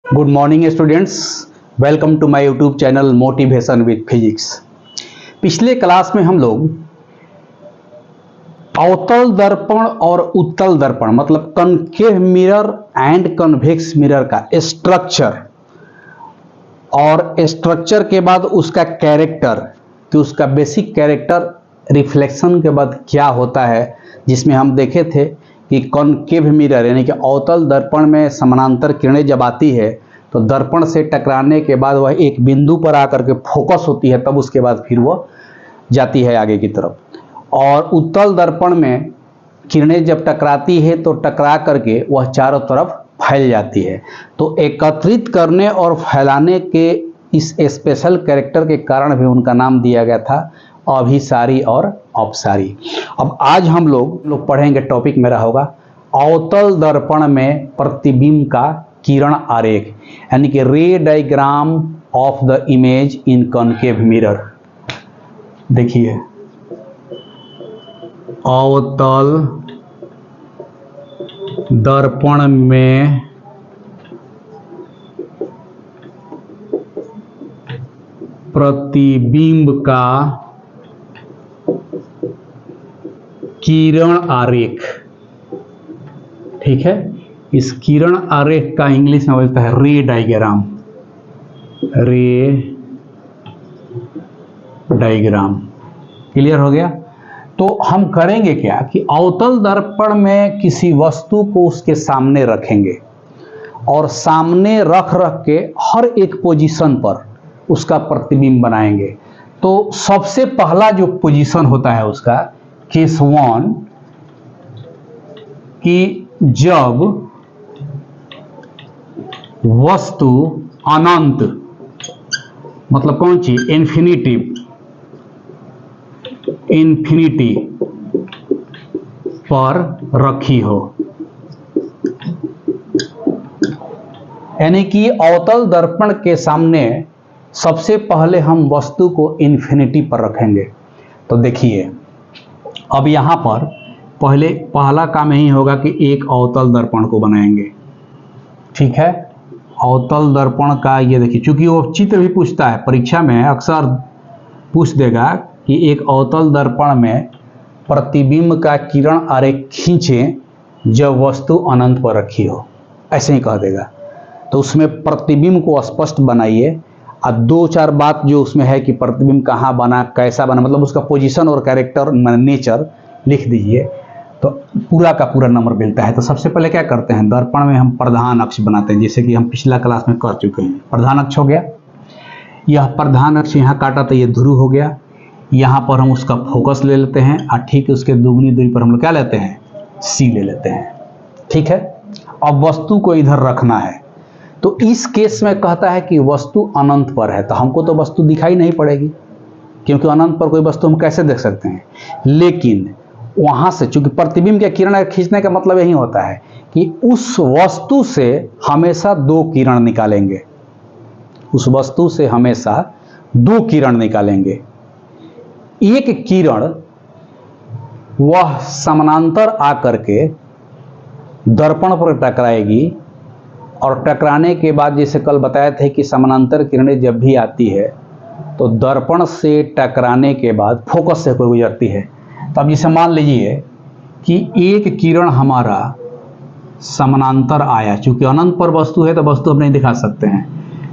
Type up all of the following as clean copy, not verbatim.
Good morning students, welcome to my YouTube channel motivation with physics. पिछले class में हम लोग अवतल दर्पण और उत्तल दर्पण मतलब concave mirror and convex mirror का स्ट्रक्चर और स्ट्रक्चर के बाद उसका कैरेक्टर कि उसका बेसिक कैरेक्टर रिफ्लेक्शन के बाद क्या होता है, जिसमें हम देखे थे कि कॉनकेव मिरर यानी कि अवतल दर्पण में समानांतर किरणें जब आती है तो दर्पण से टकराने के बाद वह एक बिंदु पर आकर के फोकस होती है, तब उसके बाद फिर वह जाती है आगे की तरफ। और उत्तल दर्पण में किरणें जब टकराती है तो टकरा करके वह चारों तरफ फैल जाती है। तो एकत्रित करने और फैलाने के इस स्पेशल कैरेक्टर के कारण भी उनका नाम दिया गया था अभिसारी और अपसारी। अब आज हम लोग पढ़ेंगे, टॉपिक मेरा होगा अवतल दर्पण में प्रतिबिंब का किरण आरेख यानी कि रे diagram of the image in concave mirror. देखिए, अवतल दर्पण में प्रतिबिंब का किरण आरेख। ठीक है, इस किरण आरेख का इंग्लिश में बोलता है रे डायग्राम। रे डायग्राम क्लियर हो गया। तो हम करेंगे क्या कि अवतल दर्पण में किसी वस्तु को उसके सामने रखेंगे और सामने रख के हर एक पोजीशन पर उसका प्रतिबिंब बनाएंगे। तो सबसे पहला जो पोजीशन होता है उसका केस 1 कि जब वस्तु अनंत मतलब कौन सी इन्फिनिटी पर रखी हो, यानी कि अवतल दर्पण के सामने सबसे पहले हम वस्तु को इन्फिनिटी पर रखेंगे। तो देखिए, अब यहां पर पहला काम यही होगा कि एक अवतल दर्पण को बनाएंगे। ठीक है, अवतल दर्पण का ये देखिए, चूंकि वो चित्र भी पूछता है परीक्षा में, अक्सर पूछ देगा कि एक अवतल दर्पण में प्रतिबिंब का किरण आरेख खींचें जब वस्तु अनंत पर रखी हो, ऐसे ही कह देगा। तो उसमें प्रतिबिंब को स्पष्ट बनाइए और 2-4 बात जो उसमें है कि प्रतिबिंब कहाँ बना, कैसा बना, मतलब उसका पोजीशन और कैरेक्टर नेचर लिख दीजिए, तो पूरा का पूरा नंबर मिलता है। तो सबसे पहले क्या करते हैं, दर्पण में हम प्रधान अक्ष बनाते हैं, जैसे कि हम पिछला क्लास में कर चुके हैं। प्रधान अक्ष हो गया, यह प्रधान अक्ष यहाँ काटा तो ये ध्रुव हो गया। यहाँ पर हम उसका फोकस ले लेते हैं और ठीक उसके दुगनी दूरी पर हम लोग क्या लेते हैं, सी ले लेते हैं। ठीक है, अब वस्तु को इधर रखना है। तो इस केस में कहता है कि वस्तु अनंत पर है, तो हमको तो वस्तु दिखाई नहीं पड़ेगी क्योंकि अनंत पर कोई वस्तु हम कैसे देख सकते हैं। लेकिन वहां से चूंकि प्रतिबिंब के किरण खींचने का मतलब यही होता है कि उस वस्तु से हमेशा 2 किरण निकालेंगे, उस वस्तु से हमेशा 2 किरण निकालेंगे। एक किरण वह समानांतर आकर के दर्पण पर टकराएगी और टकराने के बाद, जैसे कल बताए थे कि समानांतर किरणें जब भी आती है तो दर्पण से टकराने के बाद फोकस से कोई गुजरती है। तो अब जैसे मान लीजिए कि एक किरण हमारा समानांतर आया, चूंकि अनंत पर वस्तु है तो वस्तु हम नहीं दिखा सकते हैं,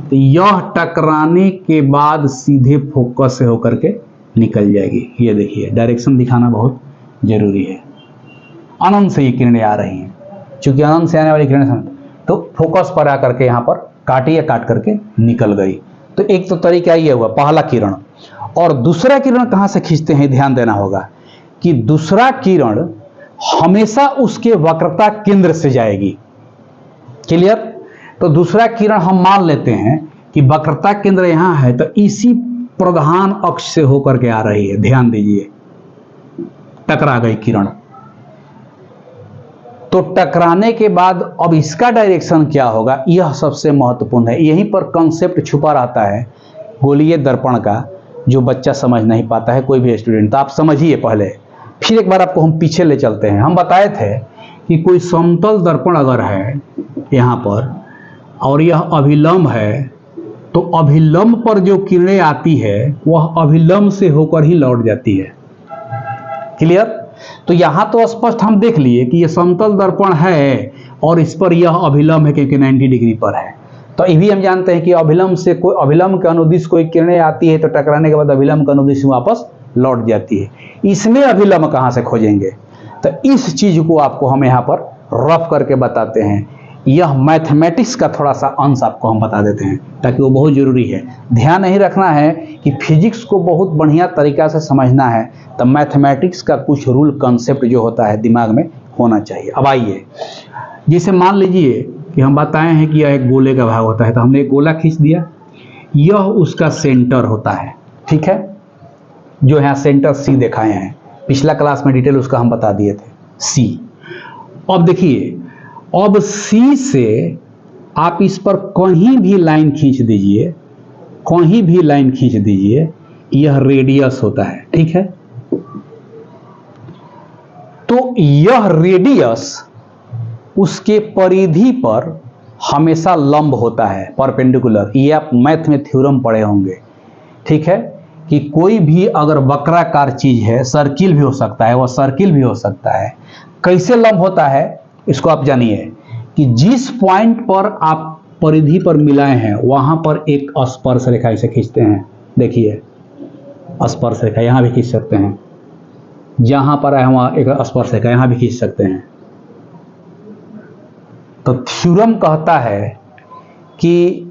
तो यह टकराने के बाद सीधे फोकस से होकर के निकल जाएगी। ये देखिए, डायरेक्शन दिखाना बहुत जरूरी है। अनंत से ये किरणें आ रही हैं, चूंकि अनंत से आने वाली किरणें तो फोकस पर आकर के यहाँ पर काटी या काट करके निकल गई। तो एक तो तरीका ये हुआ पहला किरण। और दूसरा किरण कहाँ से खींचते हैं, ध्यान देना होगा कि दूसरा किरण हमेशा उसके वक्रता केंद्र से जाएगी। क्लियर। तो दूसरा किरण हम मान लेते हैं कि वक्रता केंद्र यहाँ है, तो इसी प्रधान अक्ष से होकर के आ रही है। ध्यान दीजिए, टकरा गई किरण। तो टकराने के बाद अब इसका डायरेक्शन क्या होगा, यह सबसे महत्वपूर्ण है। यहीं पर कॉन्सेप्ट छुपा रहता है गोलीय दर्पण का, जो बच्चा समझ नहीं पाता है, कोई भी स्टूडेंट। तो आप समझिए पहले, फिर एक बार आपको हम पीछे ले चलते हैं। हम बताए थे कि कोई समतल दर्पण अगर है यहाँ पर और यह अभिलंब है, तो अभिलंब पर जो किरणें आती है वह अभिलंब से होकर ही लौट जाती है। क्लियर? तो यहां तो स्पष्ट हम देख लिए कि यह समतल दर्पण है और इस पर यह अभिलंब है क्योंकि 90 डिग्री पर है। तो ये भी हम जानते हैं कि अभिलंब से कोई अभिलंब के अनुदिश कोई किरणें आती है तो टकराने के बाद अभिलंब के अनुदिश वापस लौट जाती है। इसमें अभिलंब कहां से खोजेंगे? तो इस चीज को आपको हम यहाँ पर रफ करके बताते हैं। यह मैथमेटिक्स का थोड़ा सा अंश आपको हम बता देते हैं ताकि वो बहुत जरूरी है। ध्यान नहीं रखना है कि फिजिक्स को बहुत बढ़िया तरीका से समझना है तो मैथमेटिक्स का कुछ रूल कंसेप्ट जो होता है दिमाग में होना चाहिए। अब आइए, जैसे मान लीजिए कि हम बताए हैं कि यह एक गोले का भाग होता है, तो हमने एक गोला खींच दिया, यह उसका सेंटर होता है। ठीक है, जो यहाँ सेंटर सी दिखाए हैं, पिछला क्लास में डिटेल उसका हम बता दिए थे, सी। अब देखिए, अब सी से आप इस पर कहीं भी लाइन खींच दीजिए, कहीं भी लाइन खींच दीजिए, यह रेडियस होता है। ठीक है, तो यह रेडियस उसके परिधि पर हमेशा लंब होता है, परपेंडिकुलर। ये आप मैथ में थ्योरम पढ़े होंगे। ठीक है, कि कोई भी अगर वक्राकार चीज है, सर्किल भी हो सकता है, वह सर्किल भी हो सकता है। कैसे लंब होता है इसको आप जानिए कि जिस पॉइंट पर आप परिधि पर मिलाए हैं वहां पर एक स्पर्श रेखा इसे खींचते हैं। देखिए, स्पर्श रेखा यहां भी खींच सकते हैं, जहां पर है वहां एक स्पर्श रेखा यहां भी खींच सकते हैं। तो थ्योरम कहता है कि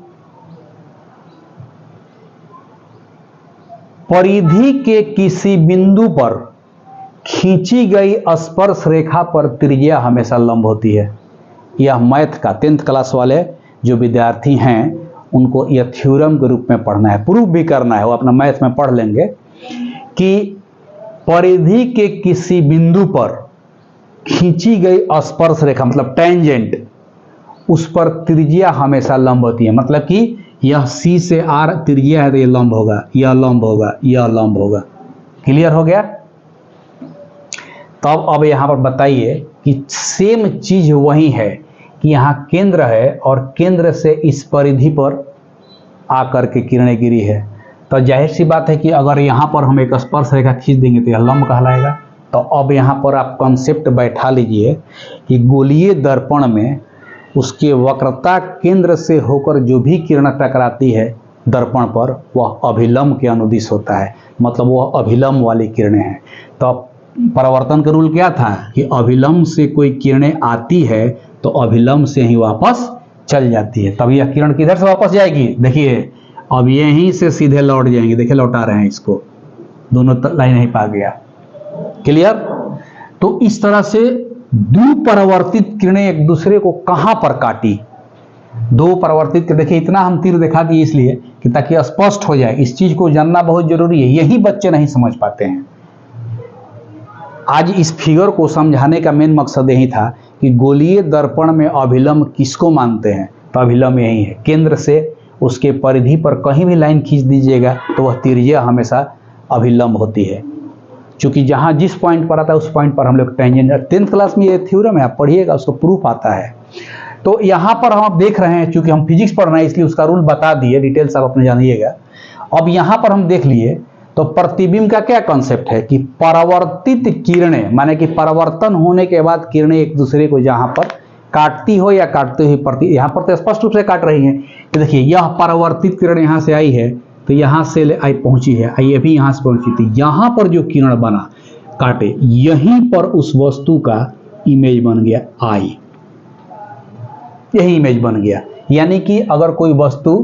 परिधि के किसी बिंदु पर खींची गई स्पर्श रेखा पर त्रिज्या हमेशा लंब होती है। यह मैथ का 10th क्लास वाले जो विद्यार्थी हैं उनको यह थ्योरम के रूप में पढ़ना है, प्रूफ भी करना है, वो अपना मैथ में पढ़ लेंगे कि परिधि के किसी बिंदु पर खींची गई स्पर्श रेखा मतलब टेंजेंट, उस पर त्रिज्या हमेशा लंब होती है। मतलब कि यह सी से आर त्रिज्या है तो यह लंब होगा, यह लंब होगा, यह लंब होगा। क्लियर हो गया? तब अब यहां पर बताइए कि सेम चीज वही है कि यहां केंद्र है और केंद्र से इस परिधि पर आकर के किरणें गिरी है। तो जाहिर सी बात है कि अगर यहां पर हम एक स्पर्श रेखा खींच देंगे तो यह लंब कहलाएगा। तो अब यहां पर आप कॉन्सेप्ट बैठा लीजिए कि गोलीय दर्पण में उसके वक्रता केंद्र से होकर जो भी किरण टकराती है दर्पण पर वह अभिलंब के अनुदिश होता है, मतलब वह अभिलंब वाली किरणें हैं। तो परावर्तन का रूल क्या था कि अभिलंब से कोई किरणें आती है तो अभिलंब से ही वापस चल जाती है। तब यह किरण किधर से वापस जाएगी? देखिए, अब यहीं से सीधे लौट जाएंगे। देखिए लौटा रहे हैं इसको, दोनों लाइन ही पा गया। क्लियर? तो इस तरह से दो परावर्तित किरणें एक दूसरे को कहां पर काटी, दो परावर्तित, देखिए इतना हम तीर दिखा दिए इसलिए कि ताकि स्पष्ट हो जाए। इस चीज को जानना बहुत जरूरी है, यही बच्चे नहीं समझ पाते हैं। आज इस फिगर को समझाने का मेन मकसद यही था कि गोलीय दर्पण में अभिलंब किसको मानते हैं, तो अभिलंब यही है। केंद्र से उसके परिधि पर कहीं भी लाइन खींच दीजिएगा तो वह त्रिज्या हमेशा अभिलंब होती है, क्योंकि जहां जिस पॉइंट पर आता है उस पॉइंट पर हम लोग टेंजेंट, 10th क्लास में ये थ्योरम है, आप पढ़िएगा, उसको प्रूफ आता है। तो यहां पर हम देख रहे हैं, चूंकि हम फिजिक्स पढ़ रहे हैं इसलिए उसका रूल बता दिए, डिटेल्स आप अपने जानिएगा। अब यहां पर हम देख लिए तो प्रतिबिंब का क्या कॉन्सेप्ट है कि परावर्तित किरणें, माने कि परावर्तन होने के बाद किरणें एक दूसरे को जहां पर काटती हो या काटते हुए यहां पर तो स्पष्ट रूप से काट रही हैं कि देखिए यह परावर्तित किरण यहां से आई है तो यहां से आई पहुंची है, ये भी यहां से पहुंची थी, यहां पर जो किरण बना काटे यहीं पर उस वस्तु का इमेज बन गया आई, यही इमेज बन गया। यानी कि अगर कोई वस्तु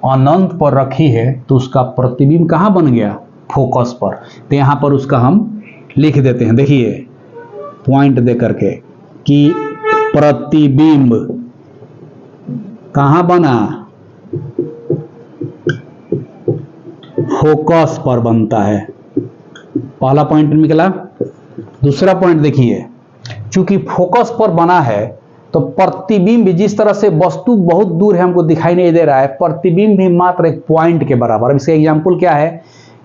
अनंत पर रखी है तो उसका प्रतिबिंब कहां बन गया? फोकस पर। तो यहां पर उसका हम लिख देते हैं, देखिए पॉइंट दे करके कि प्रतिबिंब कहां बना? फोकस पर बनता है। पहला पॉइंट निकला। दूसरा पॉइंट देखिए, चूंकि फोकस पर बना है तो प्रतिबिंब, जिस तरह से वस्तु बहुत दूर है हमको दिखाई नहीं दे रहा है, प्रतिबिंब भी मात्र एक पॉइंट के बराबर। इसका एग्जांपल क्या है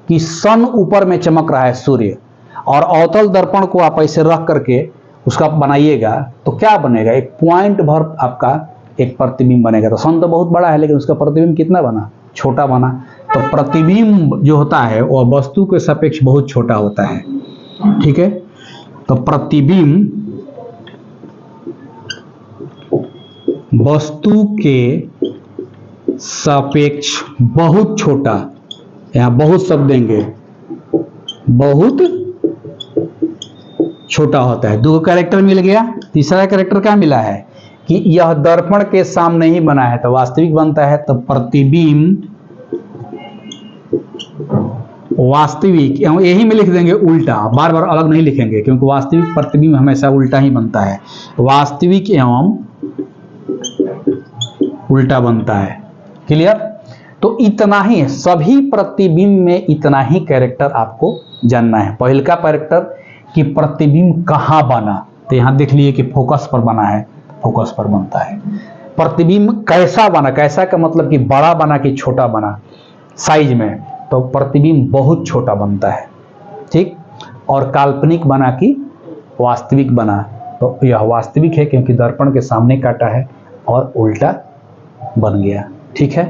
कि सन ऊपर में चमक रहा है सूर्य, और अवतल दर्पण को आप ऐसे रख करके उसका बनाइएगा तो क्या बनेगा? एक पॉइंट भर आपका एक प्रतिबिंब बनेगा। तो सन तो बहुत बड़ा है लेकिन उसका प्रतिबिंब कितना बना, छोटा बना। तो प्रतिबिंब जो होता है वह वस्तु के सापेक्ष बहुत छोटा होता है, ठीक है। तो प्रतिबिंब वस्तु के सापेक्ष बहुत छोटा, यहां बहुत शब्द देंगे, बहुत छोटा होता है। दो कैरेक्टर मिल गया। तीसरा कैरेक्टर क्या मिला है कि यह दर्पण के सामने ही बना है, तो वास्तविक बनता है। तो प्रतिबिंब वास्तविक, यही में लिख देंगे उल्टा, बार बार अलग नहीं लिखेंगे क्योंकि वास्तविक प्रतिबिंब हमेशा उल्टा ही बनता है, वास्तविक एवं उल्टा बनता है। क्लियर। तो इतना ही, सभी प्रतिबिंब में इतना ही कैरेक्टर आपको जानना है। पहले का कैरेक्टर कि प्रतिबिंब कहां बना, तो यहां देख लिए कि फोकस पर बना है, फोकस पर बनता है। प्रतिबिंब कैसा बना, कैसा का मतलब कि बड़ा बना कि छोटा बना साइज में, तो प्रतिबिंब बहुत छोटा बनता है, ठीक। और काल्पनिक बना कि वास्तविक बना, तो यह वास्तविक है क्योंकि दर्पण के सामने काटा है और उल्टा बन गया, ठीक है।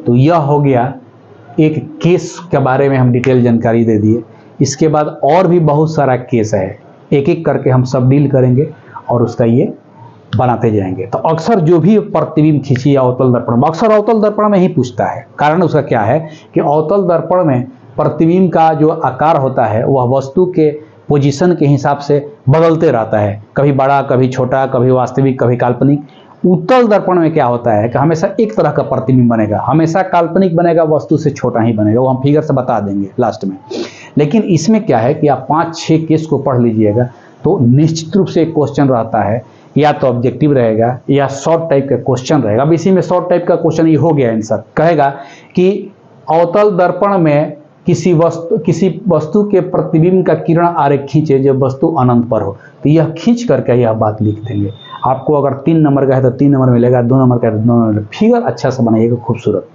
तो यह हो गया एक केस के बारे में हम डिटेल जानकारी दे दिए। इसके बाद और भी बहुत सारा केस है, एक एक करके हम सब डील करेंगे और उसका ये बनाते जाएंगे। तो अक्सर जो भी प्रतिबिंब खींचिए अवतल दर्पण में, अक्सर अवतल दर्पण में ही पूछता है। कारण उसका क्या है कि अवतल दर्पण में प्रतिबिंब का जो आकार होता है वह वस्तु के पोजीशन के हिसाब से बदलते रहता है, कभी बड़ा, कभी छोटा, कभी वास्तविक, कभी काल्पनिक। उत्तल दर्पण में क्या होता है कि हमेशा एक तरह का प्रतिबिंब बनेगा, हमेशा काल्पनिक बनेगा, वस्तु से छोटा ही बनेगा, वो हम फिगर से बता देंगे लास्ट में। लेकिन इसमें क्या है कि आप 5-6 केस को पढ़ लीजिएगा तो निश्चित रूप से एक क्वेश्चन रहता है, या तो ऑब्जेक्टिव रहेगा या शॉर्ट टाइप का क्वेश्चन रहेगा। अब इसी में शॉर्ट टाइप का क्वेश्चन ये हो गया आंसर, कहेगा कि अवतल दर्पण में किसी वस्तु के प्रतिबिंब का किरण आरेख खींचे जब वस्तु अनंत पर हो, तो यह खींच करके यह बात लिख देंगे। आपको अगर 3 नंबर का है तो 3 नंबर मिलेगा, 2 नंबर का है तो 2 नंबर मिलेगा। फिगर अच्छा से बनाइएगा, खूबसूरत।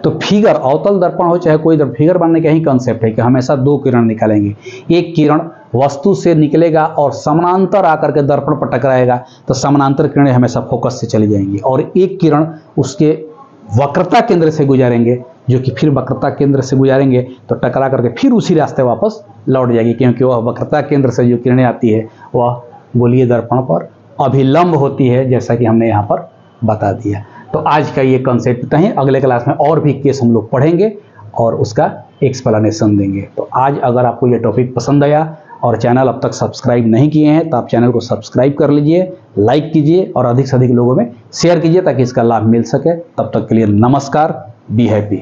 तो फिगर अवतल दर्पण हो चाहे कोई दर्पण, फिगर बनने का ही कंसेप्ट है कि हमेशा 2 किरण निकालेंगे। एक किरण वस्तु से निकलेगा और समानांतर आकर के दर्पण पर टकराएगा, तो समानांतर किरणें हमेशा फोकस से चली जाएंगी, और एक किरण उसके वक्रता केंद्र से गुजारेंगे, जो कि फिर वक्रता केंद्र से गुजारेंगे तो टकरा करके फिर उसी रास्ते वापस लौट जाएगी, क्योंकि वह वक्रता केंद्र से जो किरणें आती है वह गोलीय दर्पण पर अभिलंब होती है, जैसा कि हमने यहाँ पर बता दिया। तो आज का ये कॉन्सेप्ट इतना ही। अगले क्लास में और भी केस हम लोग पढ़ेंगे और उसका एक्सप्लेनेशन देंगे। तो आज अगर आपको ये टॉपिक पसंद आया और चैनल अब तक सब्सक्राइब नहीं किए हैं तो आप चैनल को सब्सक्राइब कर लीजिए, लाइक कीजिए और अधिक से अधिक लोगों में शेयर कीजिए ताकि इसका लाभ मिल सके। तब तक के लिए नमस्कार, बी हैप्पी।